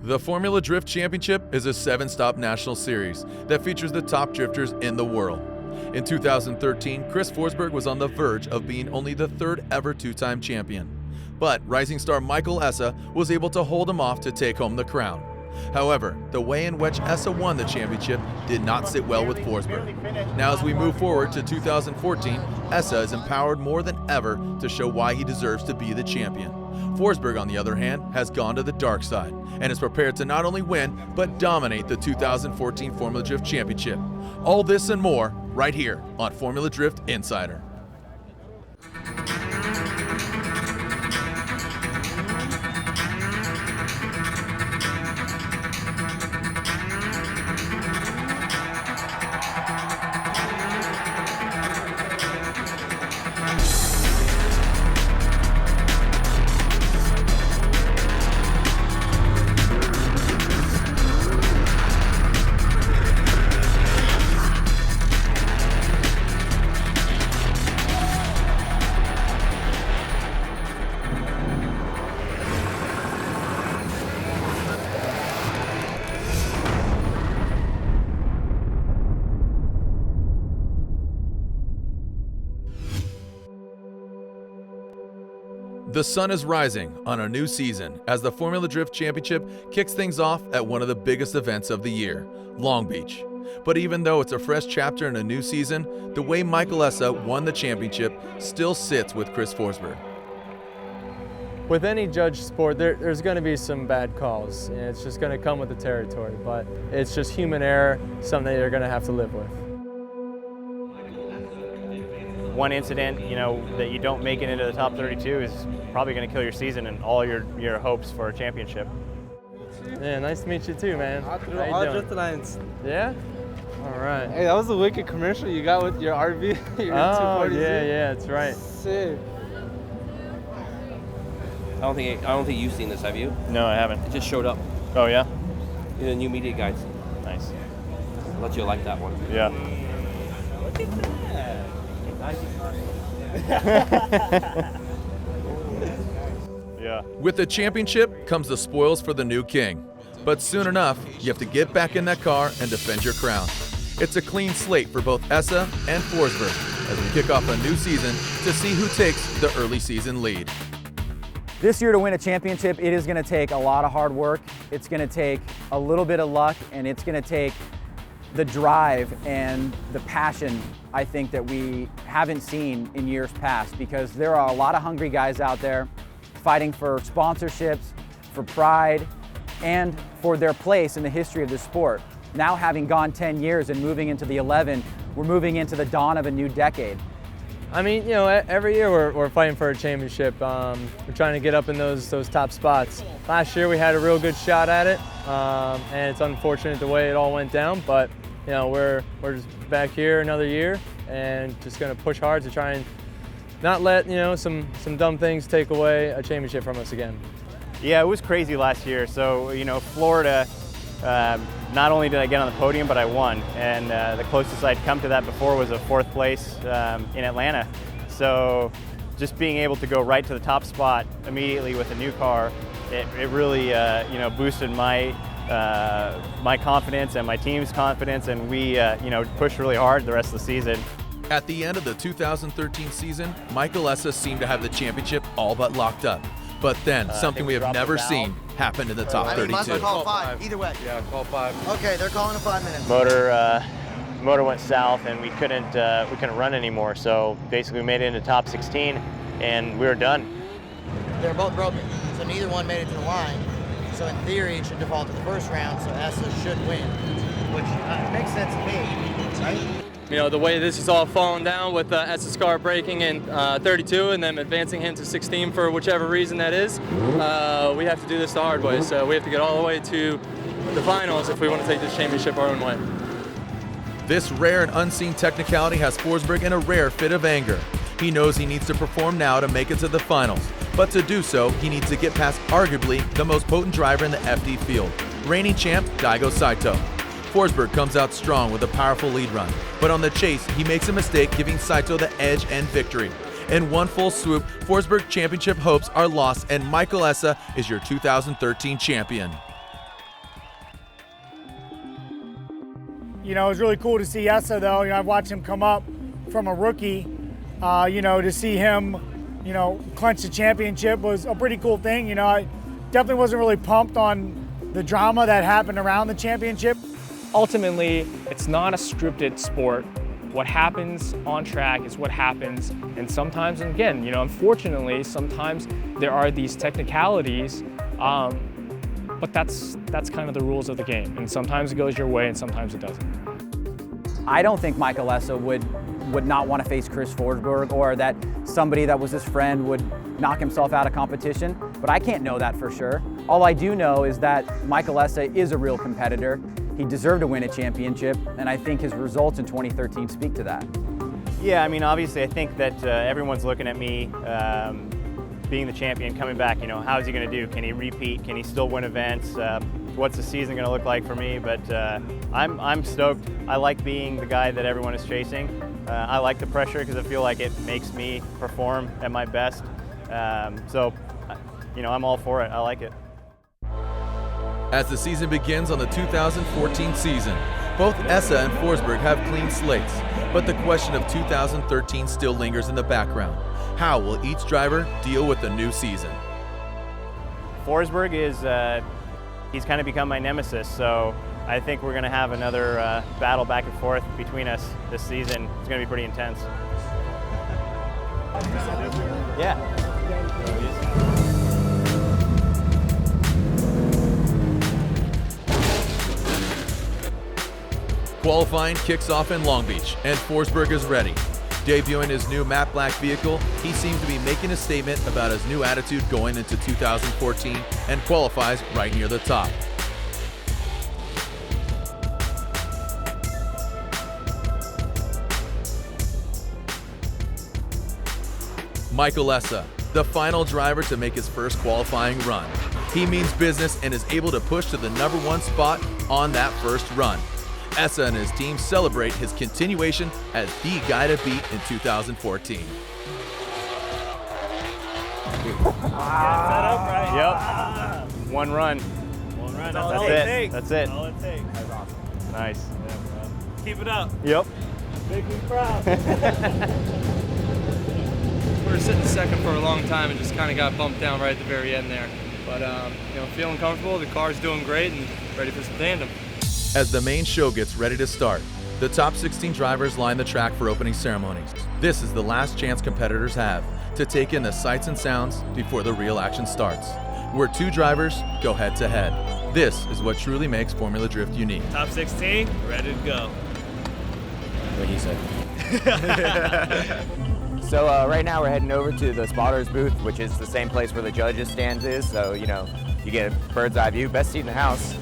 The Formula Drift Championship is a 7-stop national series that features the top drifters in the world. In 2013, Chris Forsberg was on the verge of being only the third ever two-time champion. But rising star Michael Essa was able to hold him off to take home the crown. However, the way in which Essa won the championship did not sit well with Forsberg. Now as we move forward to 2014, Essa is empowered more than ever to show why he deserves to be the champion. Forsberg, on the other hand, has gone to the dark side and is prepared to not only win, but dominate the 2014 Formula Drift Championship. All this and more right here on Formula Drift Insider. The sun is rising on a new season as the Formula Drift Championship kicks things off at one of the biggest events of the year, Long Beach. But even though it's a fresh chapter in a new season, the way Michael Essa won the championship still sits with Chris Forsberg. With any judge sport, there's going to be some bad calls. And it's just going to come with the territory, but it's just human error, something that you're going to have to live with. One incident, that you don't make it into the top 32 is probably going to kill your season and all your hopes for a championship. Yeah, nice to meet you too, man. All Drift Alliance. Yeah? All right. Hey, that was a wicked commercial you got with your RV. Your Oh, 240Z. yeah, that's right. Sick. I don't think you've seen this, have you? No, I haven't. It just showed up Oh, yeah? in the new media guides. Nice. I thought you'll like that one. Yeah. Yeah. With the championship comes the spoils for the new king. But soon enough, you have to get back in that car and defend your crown. It's a clean slate for both Essa and Forsberg as we kick off a new season to see who takes the early season lead. This year, to win a championship, it is going to take a lot of hard work. It's going to take a little bit of luck, and it's going to take the drive and the passion, I think, that we haven't seen in years past, because there are a lot of hungry guys out there fighting for sponsorships, for pride, and for their place in the history of the sport. Now, having gone 10 years and moving into the 11, we're moving into the dawn of a new decade. I mean, every year we're fighting for a championship. We're trying to get up in those top spots. Last year we had a real good shot at it, and it's unfortunate the way it all went down. But we're just back here another year, and just going to push hard to try and not let some dumb things take away a championship from us again. Yeah, it was crazy last year. So, Florida, not only did I get on the podium, but I won. And the closest I'd come to that before was a 4th place in Atlanta. So just being able to go right to the top spot immediately with a new car, it really boosted my confidence and my team's confidence, and we pushed really hard the rest of the season. At the end of the 2013 season, Michael Essa seemed to have the championship all but locked up. But then something we have never seen happened in the top 32. Might as well call 5, either way. Yeah, call 5. Okay, they're calling it 5 minutes. Motor went south, and we couldn't run anymore. So basically, we made it into top 16, and we were done. They're both broken, so neither one made it to the line. So in theory, it should default to the first round, so Essa should win, which makes sense to me, right? The way this is all falling down with Essa's car breaking in 32 and then advancing him to 16 for whichever reason that is, we have to do this the hard way. So we have to get all the way to the finals if we want to take this championship our own way. This rare and unseen technicality has Forsberg in a rare fit of anger. He knows he needs to perform now to make it to the finals, but to do so, he needs to get past arguably the most potent driver in the FD field, reigning champ Daigo Saito. Forsberg comes out strong with a powerful lead run, but on the chase, he makes a mistake, giving Saito the edge and victory. In one full swoop, Forsberg championship hopes are lost, and Michael Essa is your 2013 champion. You know, it was really cool to see Essa, though. You know, I've watched him come up from a rookie. You know, to see him, you know, clinch the championship was a pretty cool thing. You know, I definitely wasn't really pumped on the drama that happened around the championship. Ultimately, it's not a scripted sport. What happens on track is what happens, and sometimes, and again, you know, unfortunately, sometimes there are these technicalities, but that's kind of the rules of the game, and sometimes it goes your way and sometimes it doesn't. I don't think Michael Essa would not want to face Chris Forsberg, or that somebody that was his friend would knock himself out of competition, but I can't know that for sure. All I do know is that Michael Essa is a real competitor. He deserved to win a championship, and I think his results in 2013 speak to that. Yeah, I mean, obviously, I think that everyone's looking at me being the champion, coming back. You know, how's he going to do? Can he repeat? Can he still win events? What's the season going to look like for me? But I'm stoked. I like being the guy that everyone is chasing. I like the pressure because I feel like it makes me perform at my best. So, you know, I'm all for it. I like it. As the season begins on the 2014 season, both Essa and Forsberg have clean slates, but the question of 2013 still lingers in the background. How will each driver deal with the new season? Forsberg is, he's kind of become my nemesis, so I think we're going to have another battle back and forth between us this season. It's going to be pretty intense. Yeah. Qualifying kicks off in Long Beach, and Forsberg is ready. Debuting his new matte black vehicle, he seems to be making a statement about his new attitude going into 2014 and qualifies right near the top. Michael Essa, the final driver to make his first qualifying run. He means business and is able to push to the #1 spot on that first run. Essa and his team celebrate his continuation as the guy to beat in 2014. Yep. One run. That's it. That's it. All it takes. That's awesome. Nice. Keep it up. Yep. Make me proud. We were sitting second for a long time and just kind of got bumped down right at the very end there. But you know, feeling comfortable. The car's doing great and ready for some tandem. As the main show gets ready to start, the top 16 drivers line the track for opening ceremonies. This is the last chance competitors have to take in the sights and sounds before the real action starts, where two drivers go head to head. This is what truly makes Formula Drift unique. Top 16, ready to go. What he said. So right now we're heading over to the spotters booth, which is the same place where the judges stands is. So, you know, you get a bird's eye view, best seat in the house.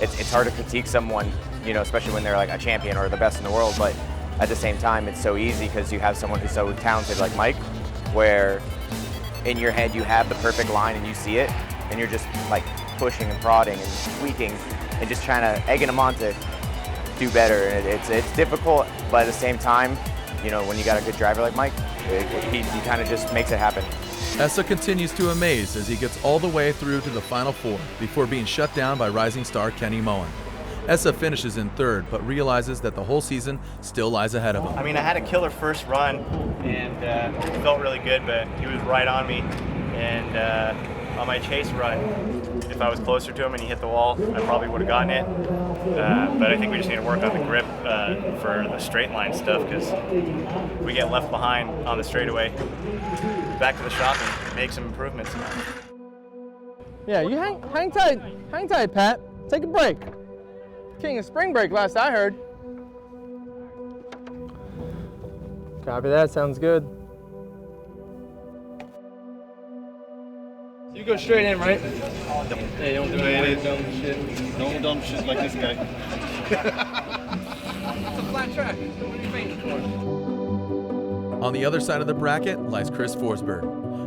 It's hard to critique someone, you know, especially when they're like a champion or the best in the world, but at the same time, it's so easy because you have someone who's so talented like Mike, where in your head you have the perfect line and you see it, and you're just like pushing and prodding and tweaking and just trying to egging them on to do better. And it's difficult, but at the same time, you know, when you got a good driver like Mike, he kind of just makes it happen. Essa continues to amaze as he gets all the way through to the Final Four before being shut down by rising star Kenny Moen. Essa finishes in third, but realizes that the whole season still lies ahead of him. I mean, I had a killer first run and it felt really good, but he was right on me. And on my chase run, if I was closer to him and he hit the wall, I probably would have gotten it. But I think we just need to work on the grip for the straight line stuff, because we get left behind on the straightaway. Back to the shop and make some improvements. Yeah, you hang tight, Pat. Take a break. King of spring break, last I heard. Copy that. Sounds good. You go straight in, right? Hey, don't do any dumb shit. No dumb shit like this guy. It's a flat track. What are you waiting for? On the other side of the bracket lies Chris Forsberg.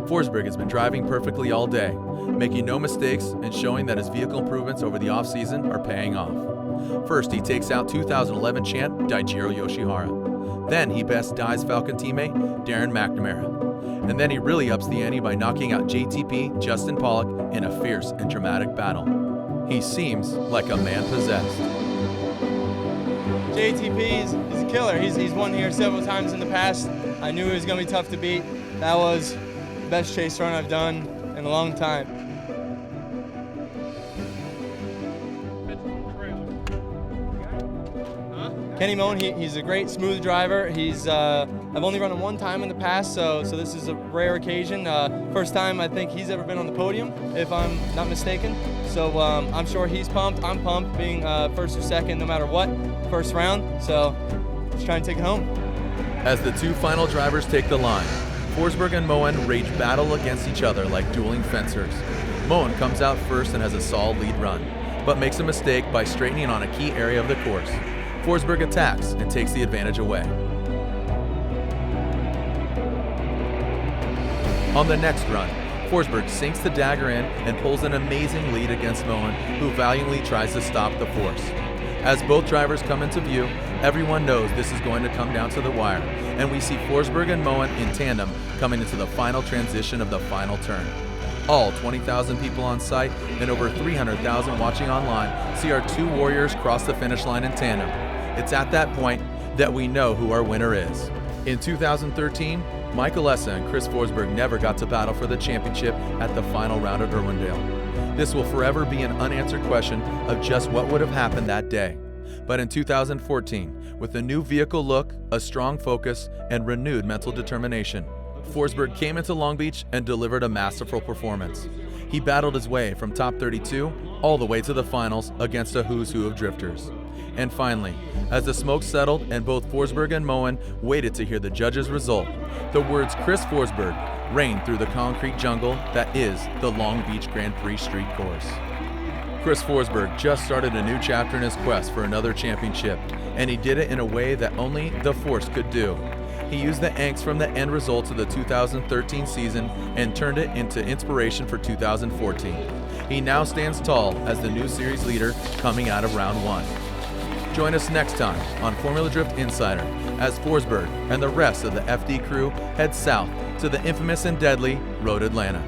Forsberg has been driving perfectly all day, making no mistakes and showing that his vehicle improvements over the offseason are paying off. First, he takes out 2011 champ Daijiro Yoshihara. Then he bests Dye's Falcon teammate Darren McNamara. And then he really ups the ante by knocking out JTP Justin Pollock in a fierce and dramatic battle. He seems like a man possessed. JTP, he's a killer. He's won here several times in the past. I knew he was going to be tough to beat. That was the best chase run I've done in a long time. Kenny Moen, he's a great smooth driver. I've only run him one time in the past, so this is a rare occasion. First time I think he's ever been on the podium, if I'm not mistaken. So I'm sure he's pumped. I'm pumped, being first or second, no matter what, first round. So let's try and take it home. As the two final drivers take the line, Forsberg and Moen rage battle against each other like dueling fencers. Moen comes out first and has a solid lead run, but makes a mistake by straightening on a key area of the course. Forsberg attacks and takes the advantage away. On the next run, Forsberg sinks the dagger in and pulls an amazing lead against Moen, who valiantly tries to stop the force. As both drivers come into view, everyone knows this is going to come down to the wire, and we see Forsberg and Moen in tandem coming into the final transition of the final turn. All 20,000 people on site and over 300,000 watching online see our two warriors cross the finish line in tandem. It's at that point that we know who our winner is. In 2013, Michael Essa and Chris Forsberg never got to battle for the championship at the final round at Irwindale. This will forever be an unanswered question of just what would have happened that day. But in 2014, with a new vehicle look, a strong focus, and renewed mental determination, Forsberg came into Long Beach and delivered a masterful performance. He battled his way from top 32 all the way to the finals against a who's who of drifters. And finally, as the smoke settled and both Forsberg and Moen waited to hear the judges' result, the words Chris Forsberg reigned through the concrete jungle that is the Long Beach Grand Prix Street Course. Chris Forsberg just started a new chapter in his quest for another championship, and he did it in a way that only the Force could do. He used the angst from the end results of the 2013 season and turned it into inspiration for 2014. He now stands tall as the new series leader coming out of round one. Join us next time on Formula Drift Insider as Forsberg and the rest of the FD crew head south to the infamous and deadly Road Atlanta.